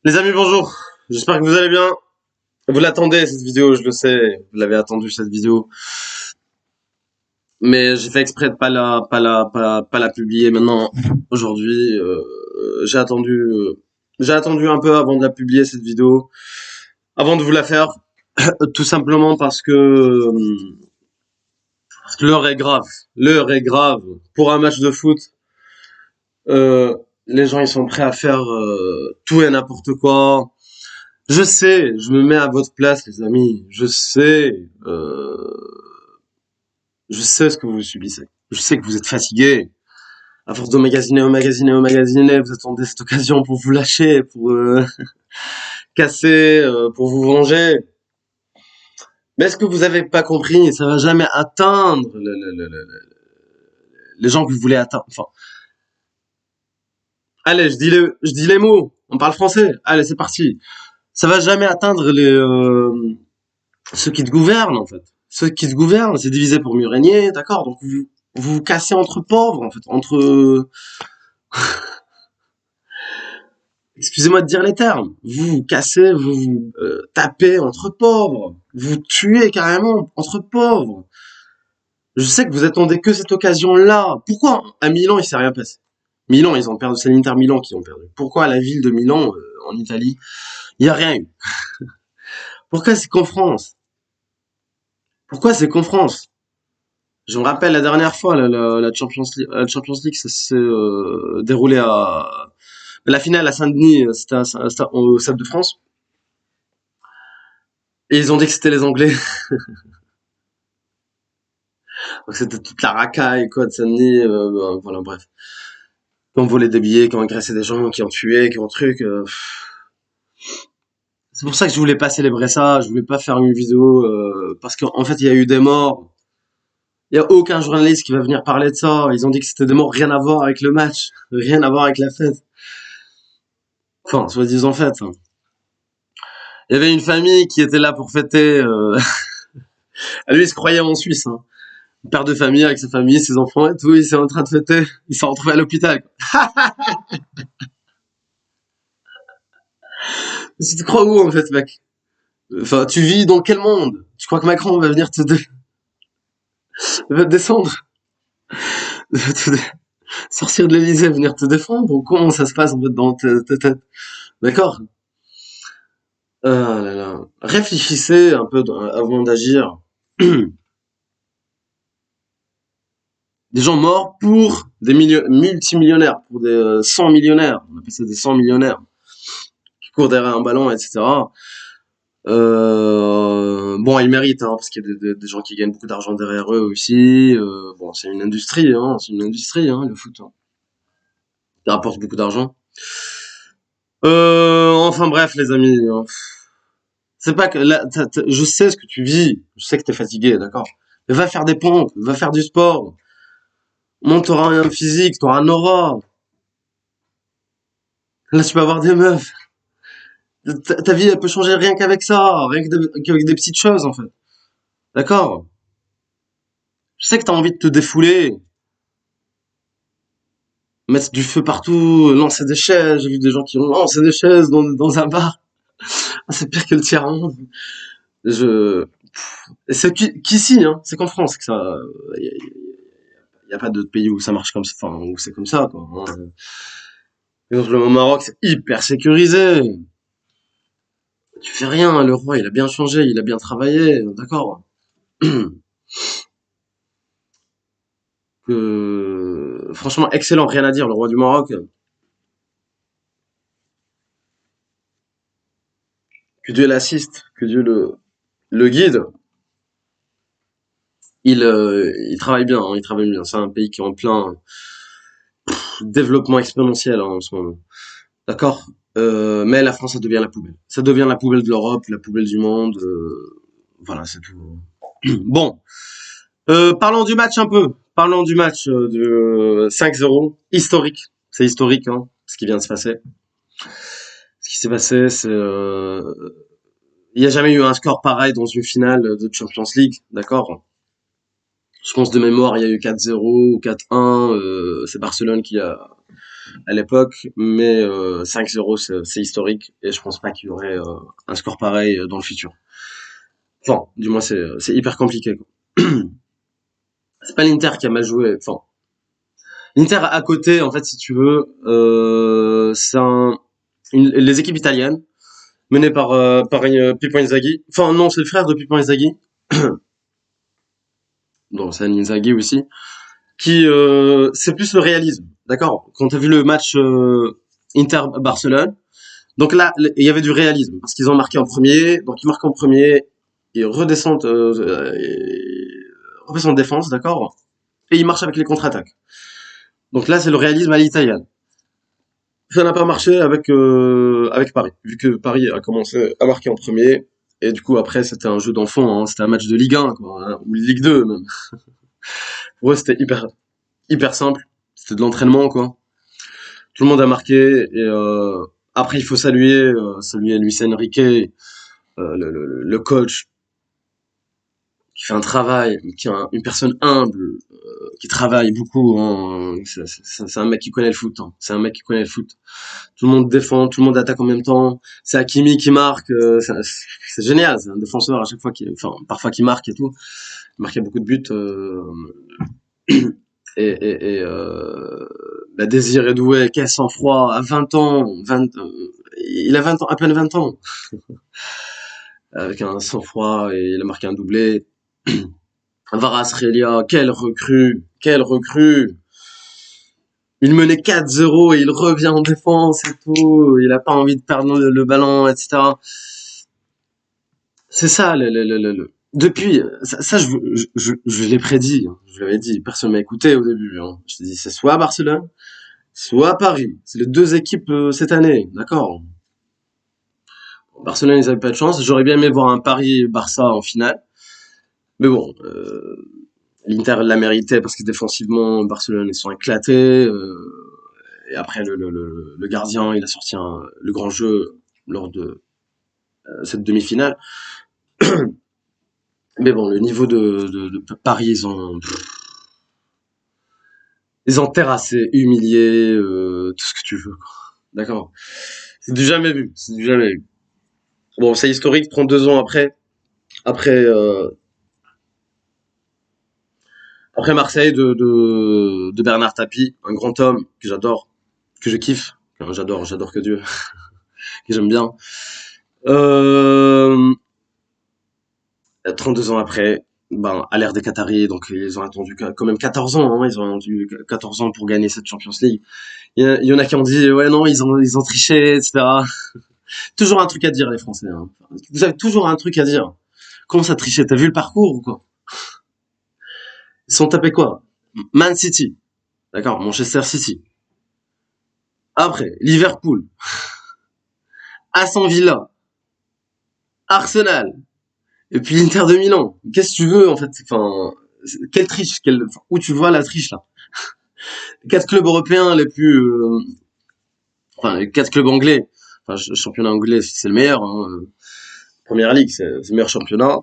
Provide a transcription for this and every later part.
Les amis, bonjour. J'espère que vous allez bien. Vous l'attendez cette vidéo, je le sais. Vous l'avez attendu cette vidéo, mais j'ai fait exprès de pas la publier maintenant. Aujourd'hui, j'ai attendu un peu avant de la publier cette vidéo, avant de vous la faire, tout simplement parce que l'heure est grave. L'heure est grave. Pour un match de foot, euh, les gens ils sont prêts à faire tout et n'importe quoi. Je sais, je me mets à votre place, les amis. Je sais ce que vous subissez. Je sais que vous êtes fatigués. À force de magasiner, vous attendez cette occasion pour vous lâcher, pour casser, pour vous venger. Mais est-ce que vous avez pas compris? Ça va jamais atteindre les gens que vous voulez atteindre. Enfin, allez, je dis les mots. On parle français. Allez, c'est parti. Ça va jamais atteindre ceux qui te gouvernent, en fait. Ceux qui te gouvernent, c'est divisé pour mieux régner, d'accord? Donc vous cassez entre pauvres, en fait, entre, excusez-moi de dire les termes, vous vous cassez, vous tapez entre pauvres, vous tuez carrément entre pauvres. Je sais que vous attendez que cette occasion-là. Pourquoi à Milan il s'est rien passé? Milan, ils ont perdu, c'est l'Inter Milan qui ont perdu. Pourquoi à la ville de Milan, en Italie, il y a rien eu? Pourquoi c'est qu'en France? Pourquoi c'est qu'en France? Je me rappelle la dernière fois, la Champions League, ça s'est déroulé à la finale à Saint-Denis, c'était au Stade de France, et ils ont dit que c'était les Anglais. Donc c'était toute la racaille, quoi, de Saint-Denis, voilà, bref. Qui ont volé des billets, qui ont agressé des gens, qui ont tué, qui ont truc. C'est pour ça que je voulais pas célébrer ça, je voulais pas faire une vidéo, parce qu'en fait il y a eu des morts. Il y a aucun journaliste qui va venir parler de ça. Ils ont dit que c'était des morts, rien à voir avec le match, rien à voir avec la fête. Enfin, soi-disant fête. Hein. Il y avait une famille qui était là pour fêter. Lui, il se croyait en Suisse. Hein. Père de famille avec sa famille, ses enfants et tout. Il s'est en train de fêter. Il s'est retrouvé à l'hôpital. Tu te crois où en fait, mec? Enfin, tu vis dans quel monde? Tu crois que Macron va venir va te descendre, sortir de l'Elysée, venir te défendre? Ou comment ça se passe en fait dans ta tête? D'accord? Ah là là. Réfléchissez un peu avant d'agir. Des gens morts pour des multimillionnaires, pour des 100 millionnaires. On appelle ça des 100 millionnaires qui courent derrière un ballon, etc. Bon, ils méritent, hein, parce qu'il y a des gens qui gagnent beaucoup d'argent derrière eux aussi. Bon, c'est une industrie, hein, le foot. Hein. Ça rapporte beaucoup d'argent. Enfin bref, les amis. C'est pas que là, je sais ce que tu vis, je sais que t'es fatigué, d'accord. Mais va faire des pompes, va faire du sport. Monte, t'auras un physique, t'auras un aura. Là, tu peux avoir des meufs. Ta vie, elle peut changer rien qu'avec ça, qu'avec des petites choses, en fait. D'accord? Je sais que t'as envie de te défouler, mettre du feu partout, lancer des chaises. J'ai vu des gens qui ont lancé des chaises dans un bar. Ah, c'est pire que le tiers-monde. Je... Et c'est qu'ici, hein. C'est qu'en France que ça... Y a pas d'autres pays où ça marche comme ça, enfin, où c'est comme ça, quoi. Hein. Par exemple, au Maroc, c'est hyper sécurisé. Tu fais rien, le roi, il a bien changé, il a bien travaillé, d'accord. Franchement, excellent, rien à dire, le roi du Maroc. Que Dieu l'assiste, que Dieu le guide. Il travaille bien, hein, il travaille bien. C'est un pays qui est en plein développement exponentiel hein, en ce moment. D'accord. Mais la France, ça devient la poubelle. Ça devient la poubelle de l'Europe, la poubelle du monde. Voilà, c'est tout. Bon, parlons du match un peu. Parlons du match de 5-0. Historique. C'est historique, hein, ce qui vient de se passer. Ce qui s'est passé, c'est... il n'y a jamais eu un score pareil dans une finale de Champions League, d'accord. Je pense de mémoire, il y a eu 4-0 ou 4-1. C'est Barcelone à l'époque, mais 5-0 c'est historique et je pense pas qu'il y aurait un score pareil dans le futur. Enfin, du moins c'est hyper compliqué quoi. C'est pas l'Inter qui a mal joué. Enfin, l'Inter à côté en fait si tu veux, les équipes italiennes menées par Pippo Inzaghi. Enfin non, c'est le frère de Pippo Inzaghi. Donc c'est Inzaghi aussi. Qui c'est plus le réalisme, d'accord. Quand t'as vu le match Inter-Barcelone, donc là il y avait du réalisme parce qu'ils ont marqué en premier, donc ils marquent en premier, ils redescendent, repassent en défense, d'accord, et ils marchent avec les contre-attaques. Donc là c'est le réalisme à l'italienne. Ça n'a pas marché avec Paris, vu que Paris a commencé à marquer en premier, et du coup après c'était un jeu d'enfant, hein, c'était un match de Ligue 1 quoi, hein, ou Ligue 2 même. Pour eux c'était hyper simple, c'était de l'entraînement quoi. Tout le monde a marqué et après il faut saluer Luis Enrique, le coach qui fait un travail, qui est une personne humble, qui travaille beaucoup. Hein. C'est un mec qui connaît le foot. Hein. C'est un mec qui connaît le foot. Tout le monde défend, tout le monde attaque en même temps. C'est Hakimi qui marque. C'est génial. C'est un défenseur à chaque fois enfin parfois qui marque et tout. Il marquait beaucoup de buts. Bah, Désiré Doué, quel sang-froid, à 20 ans, il a 20 ans, à peine 20 ans, avec un sang-froid, et il a marqué un doublé. Kvaratskhelia, quel recrue. Il menait 4-0 et il revient en défense et tout, il a pas envie de perdre le ballon, etc. C'est ça, depuis, ça je l'ai prédit, hein. Je l'avais dit, personne m'a écouté au début, hein. Je t'ai dit, c'est soit à Barcelone, soit à Paris. C'est les deux équipes cette année, d'accord. Barcelone, ils avaient pas de chance. J'aurais bien aimé voir un Paris-Barça en finale. Mais bon, l'Inter l'a mérité parce que défensivement, Barcelone, ils sont éclatés. Et après, le gardien, il a sorti le grand jeu lors de cette demi-finale. Mais bon, le niveau de Paris, ils ont terrassé, humilié, tout ce que tu veux. D'accord. C'est du jamais vu. C'est du jamais vu. Bon, c'est historique, 32 ans après, euh, après Marseille de Bernard Tapie, un grand homme que j'adore, que je kiffe. Enfin, j'adore que Dieu, que j'aime bien. Euh, 32 ans après, ben, à l'ère des Qataris, donc ils ont attendu quand même 14 ans, hein, ils ont attendu 14 ans pour gagner cette Champions League. Il y en a qui ont dit, ouais, non, ils ont triché, etc. Toujours un truc à dire, les Français, hein. Vous avez toujours un truc à dire. Comment ça tricher? T'as vu le parcours ou quoi? Ils sont tapés quoi? Man City. D'accord, Manchester City. Après, Liverpool, Aston Villa, Arsenal, et puis l'Inter de Milan. Qu'est-ce que tu veux, en fait? Enfin, quelle triche? Où tu vois la triche, là? Les quatre clubs européens les plus, enfin, les quatre clubs anglais. Enfin, le championnat anglais, c'est le meilleur, hein. Première Ligue, c'est le meilleur championnat.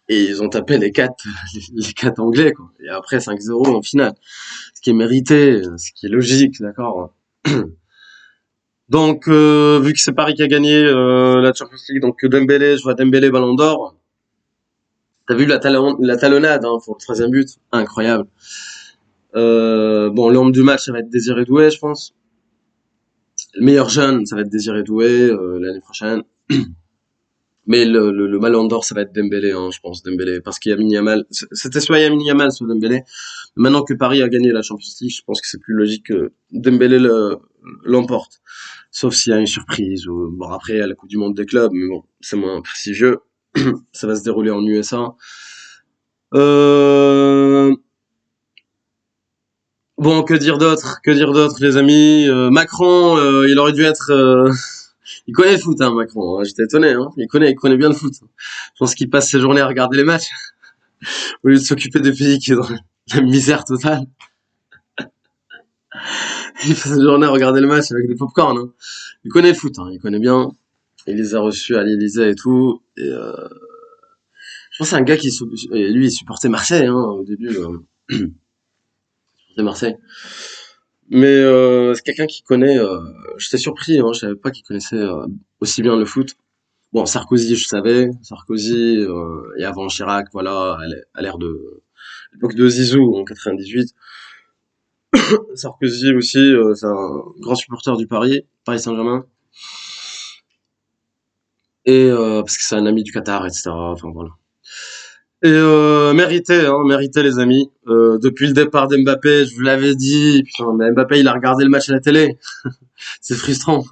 Et ils ont tapé les quatre anglais, quoi. Et après, 5-0 en finale. Ce qui est mérité, ce qui est logique, d'accord. Donc, vu que c'est Paris qui a gagné la Champions League, donc Dembélé, je vois Dembélé Ballon d'Or. T'as vu la talonnade hein, pour le troisième but, incroyable. Bon, l'homme du match, ça va être Désiré Doué, je pense. Le meilleur jeune, ça va être Désiré Doué l'année prochaine. Mais le Ballon d'Or, ça va être Dembélé, hein, je pense, Dembélé, parce qu'il y a Yamin Yamal. C'était soit Yamin Yamal, soit Dembélé. Maintenant que Paris a gagné la Champions League, je pense que c'est plus logique que Dembélé l'emporte. Sauf s'il y a une surprise ou bon après il y a la Coupe du Monde des clubs, mais bon, c'est moins prestigieux. Ça va se dérouler en USA. Euh... Bon, que dire d'autre, les amis. Macron, il aurait dû être. Il connaît le foot, hein, Macron. Hein. J'étais étonné. Hein. Il connaît bien le foot. Je pense qu'il passe ses journées à regarder les matchs au lieu de s'occuper des pays qui est dans la misère totale. Il passe ses journées à regarder le match avec des pop-corn. Hein. Il connaît le foot, hein. Il connaît bien. Il les a reçus à l'Élysée et tout. Et je pense que c'est un gars et lui, il supportait Marseille hein, au début. Il supportait Marseille. Mais c'est quelqu'un qui connaît. J'étais surpris, hein, je savais pas qu'il connaissait aussi bien le foot. Bon, Sarkozy, je savais. Sarkozy et avant Chirac, voilà, à l'ère de l'époque de Zizou en 98. Sarkozy aussi, c'est un grand supporter du Paris Saint-Germain. Et parce que c'est un ami du Qatar, etc. Enfin voilà. Et mérité, hein, mérité les amis. Depuis le départ d'Mbappé, je vous l'avais dit. Putain, mais Mbappé, il a regardé le match à la télé. C'est frustrant.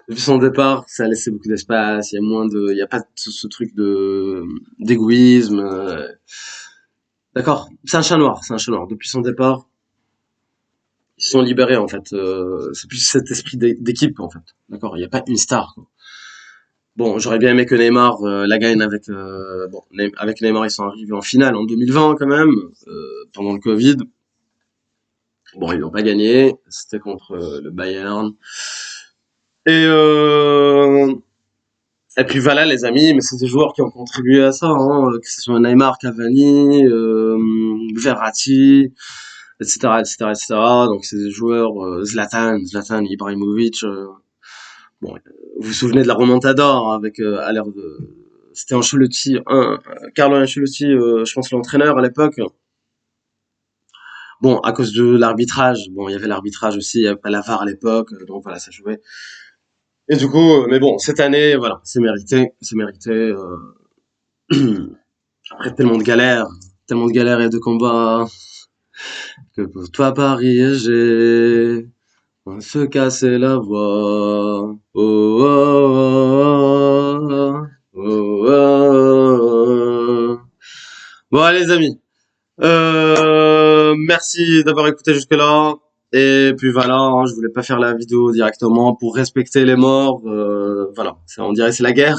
Depuis son départ, ça a laissé beaucoup d'espace. Il y a pas ce truc de d'égoïsme. D'accord. C'est un chat noir. C'est un chat noir. Depuis son départ, ils se sont libérés en fait. C'est plus cet esprit d'équipe en fait. D'accord. Il n'y a pas une star, quoi. Bon, j'aurais bien aimé que Neymar la gagne avec bon avec Neymar ils sont arrivés en finale en 2020 quand même pendant le Covid. Bon, ils l'ont pas gagné, c'était contre le Bayern. Et et puis voilà les amis, mais c'est des joueurs qui ont contribué à ça, hein, que ce soit Neymar, Cavani, Verratti, etc., etc., etc. Donc c'est des joueurs Zlatan Ibrahimovic. Bon, vous vous souvenez de la remontada hein, avec à l'ère de c'était Ancelotti, Carlo Ancelotti, je pense l'entraîneur à l'époque. Bon, à cause de l'arbitrage, bon, il y avait l'arbitrage aussi, il y avait pas la VAR à l'époque, donc voilà, ça jouait. Et du coup, mais bon, cette année, voilà, c'est mérité. Après tellement de galères et de combats, que pour toi Paris j'ai on se casser la voix. Oh, oh, oh, oh, oh, oh. Bon, allez, les amis. Merci d'avoir écouté jusque-là. Et puis voilà, hein, je voulais pas faire la vidéo directement pour respecter les morts. Voilà, on dirait que c'est la guerre.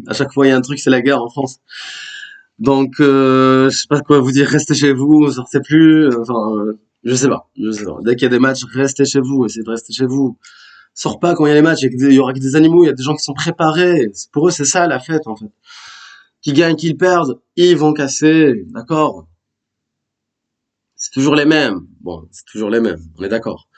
À chaque fois, il y a un truc, c'est la guerre en France. Donc, je sais pas quoi vous dire. Restez chez vous, sortez plus. Enfin, je sais pas, je sais pas. Dès qu'il y a des matchs, restez chez vous. Essayez de rester chez vous. Sors pas quand il y a les matchs. Il y aura que des animaux. Il y a des gens qui sont préparés. Pour eux, c'est ça la fête en fait. Qu'ils gagnent, qu'ils perdent, ils vont casser. D'accord. C'est toujours les mêmes. Bon, c'est toujours les mêmes. On est d'accord.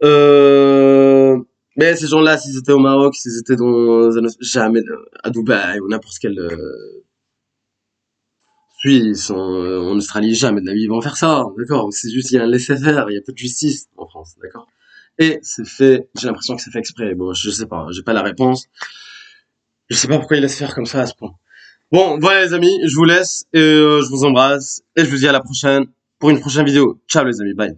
Euh, mais ces gens-là, s'ils étaient au Maroc, s'ils étaient dans jamais à Dubaï ou n'importe quel Suisse, en Australie, jamais de la vie ils vont faire ça. D'accord. C'est juste il y a un laisser-faire, il y a peu de justice en France. D'accord. Et c'est fait. J'ai l'impression que c'est fait exprès. Bon, je sais pas. J'ai pas la réponse. Je sais pas pourquoi ils laissent faire comme ça à ce point. Bon, voilà les amis, je vous laisse et je vous embrasse et je vous dis à la prochaine pour une prochaine vidéo. Ciao les amis, bye.